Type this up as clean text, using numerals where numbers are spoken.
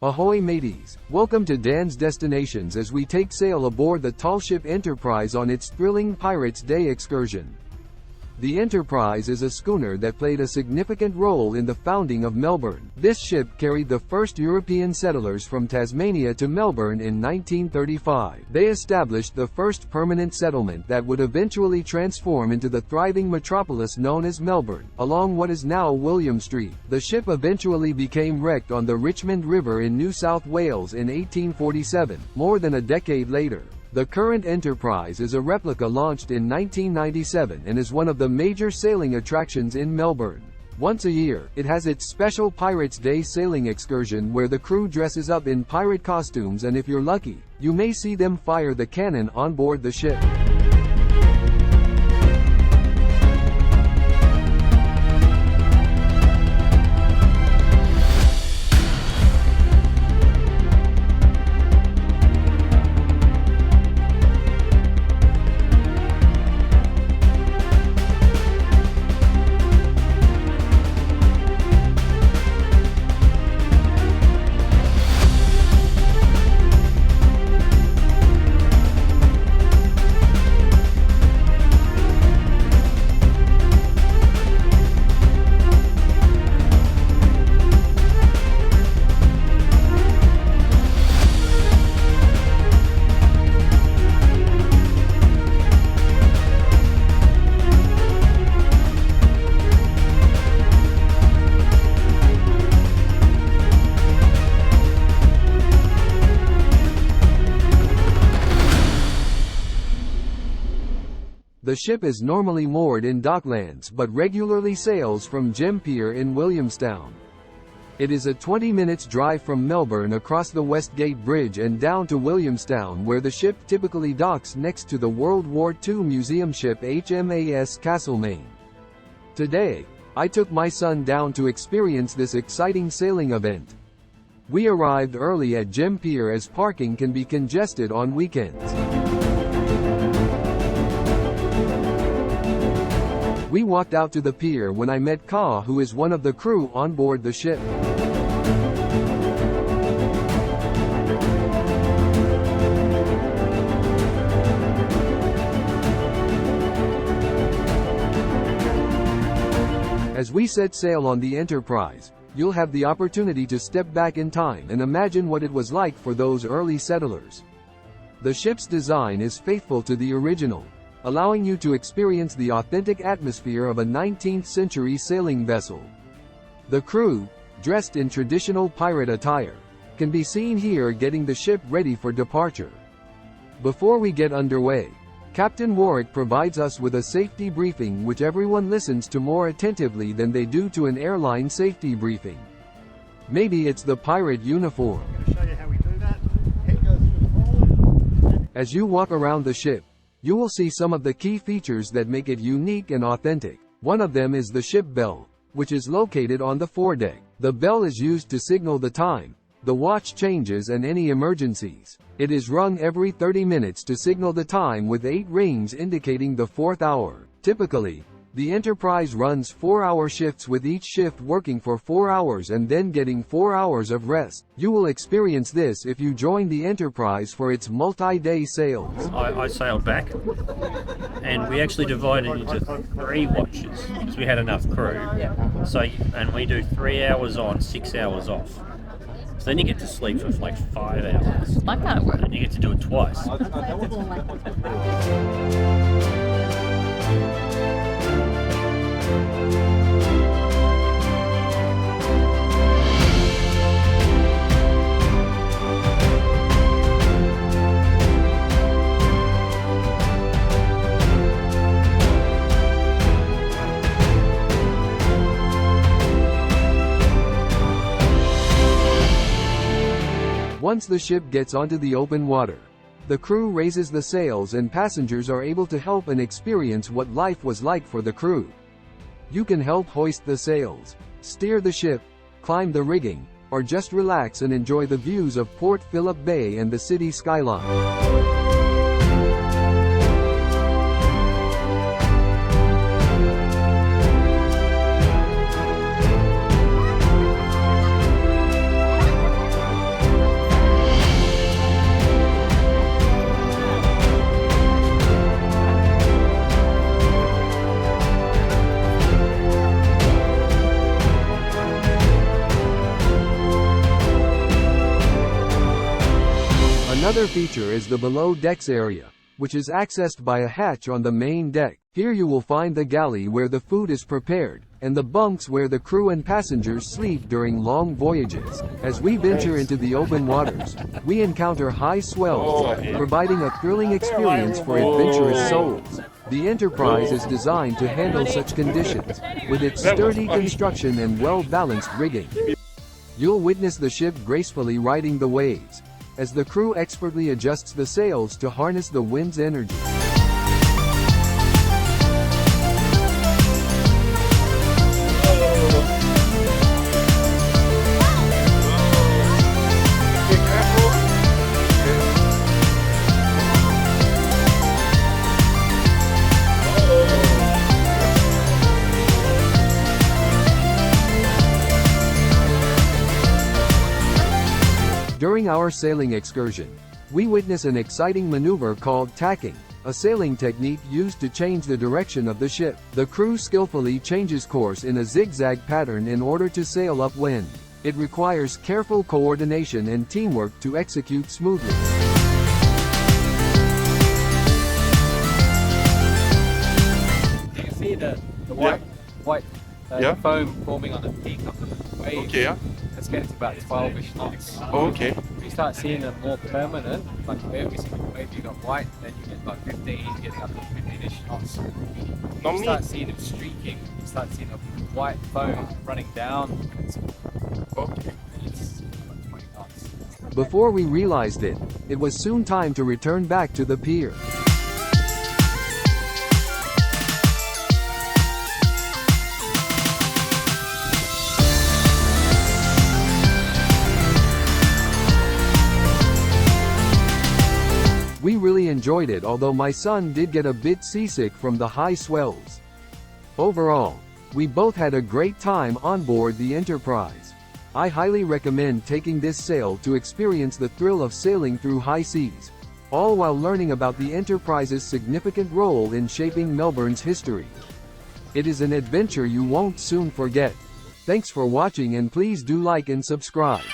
Ahoy mateys! Welcome to Dan's Destinations as we take sail aboard the tall ship Enterprize on its thrilling Pirates Day excursion. The Enterprize is a schooner that played a significant role in the founding of Melbourne. This ship carried the first European settlers from Tasmania to Melbourne in 1935. They established the first permanent settlement that would eventually transform into the thriving metropolis known as Melbourne, along what is now William Street. The ship eventually became wrecked on the Richmond River in New South Wales in 1847, more than a decade later. The current Enterprize is a replica launched in 1997 and is one of the major sailing attractions in Melbourne. Once a year, it has its special Pirates Day sailing excursion where the crew dresses up in pirate costumes, and if you're lucky, you may see them fire the cannon on board the ship. The ship is normally moored in docklands but regularly sails from Gem Pier in Williamstown. It is a 20 minutes drive from Melbourne across the Westgate Bridge and down to Williamstown, where the ship typically docks next to the World War II museum ship HMAS Castlemaine. Today, I took my son down to experience this exciting sailing event. We arrived early at Gem Pier as parking can be congested on weekends. We walked out to the pier when I met Ka, who is one of the crew on board the ship. As we set sail on the Enterprize, you'll have the opportunity to step back in time and imagine what it was like for those early settlers. The ship's design is faithful to the original, allowing you to experience the authentic atmosphere of a 19th century sailing vessel. The crew, dressed in traditional pirate attire, can be seen here getting the ship ready for departure. Before we get underway, Captain Warwick provides us with a safety briefing which everyone listens to more attentively than they do to an airline safety briefing. Maybe it's the pirate uniform. I'm going to show you how we do that. Head goes through forward. As you walk around the ship, you will see some of the key features that make it unique and authentic. One of them is the ship bell, which is located on the foredeck. The bell is used to signal the time, the watch changes and any emergencies. It is rung every 30 minutes to signal the time with 8 rings indicating the 4th hour. Typically, the Enterprize runs 4-hour shifts, with each shift working for 4 hours and then getting 4 hours of rest. You will experience this if you join the Enterprize for its multi-day sails. I sailed back, and we actually divided into 3 watches because we had enough crew. So, and we do 3 hours on, 6 hours off. So then you get to sleep for like 5 hours. Like that work. And you get to do it twice. Once the ship gets onto the open water, the crew raises the sails and passengers are able to help and experience what life was like for the crew. You can help hoist the sails, steer the ship, climb the rigging, or just relax and enjoy the views of Port Phillip Bay and the city skyline. Another feature is the below decks area, which is accessed by a hatch on the main deck. Here you will find the galley where the food is prepared, and the bunks where the crew and passengers sleep during long voyages. As we venture into the open waters, we encounter high swells, providing a thrilling experience for adventurous souls. The Enterprize is designed to handle such conditions, with its sturdy construction and well-balanced rigging. You'll witness the ship gracefully riding the waves, as the crew expertly adjusts the sails to harness the wind's energy. During our sailing excursion, we witness an exciting maneuver called tacking, a sailing technique used to change the direction of the ship. The crew skillfully changes course in a zigzag pattern in order to sail upwind. It requires careful coordination and teamwork to execute smoothly. You can see the white foam forming on the peak of the wave. Okay, yeah. It's getting to about 12-ish knots. Oh, okay. If you start seeing them more permanent, like every single wave you got white, then you get about 15, getting up to 15-ish knots. You start seeing them streaking, you start seeing a white foam running down. Okay. It's about 20 knots. Before we realized it, it was soon time to return back to the pier. We really enjoyed it, although my son did get a bit seasick from the high swells. Overall, we both had a great time on board the Enterprize. I highly recommend taking this sail to experience the thrill of sailing through high seas, all while learning about the Enterprise's significant role in shaping Melbourne's history. It is an adventure you won't soon forget. Thanks for watching, and please do like and subscribe.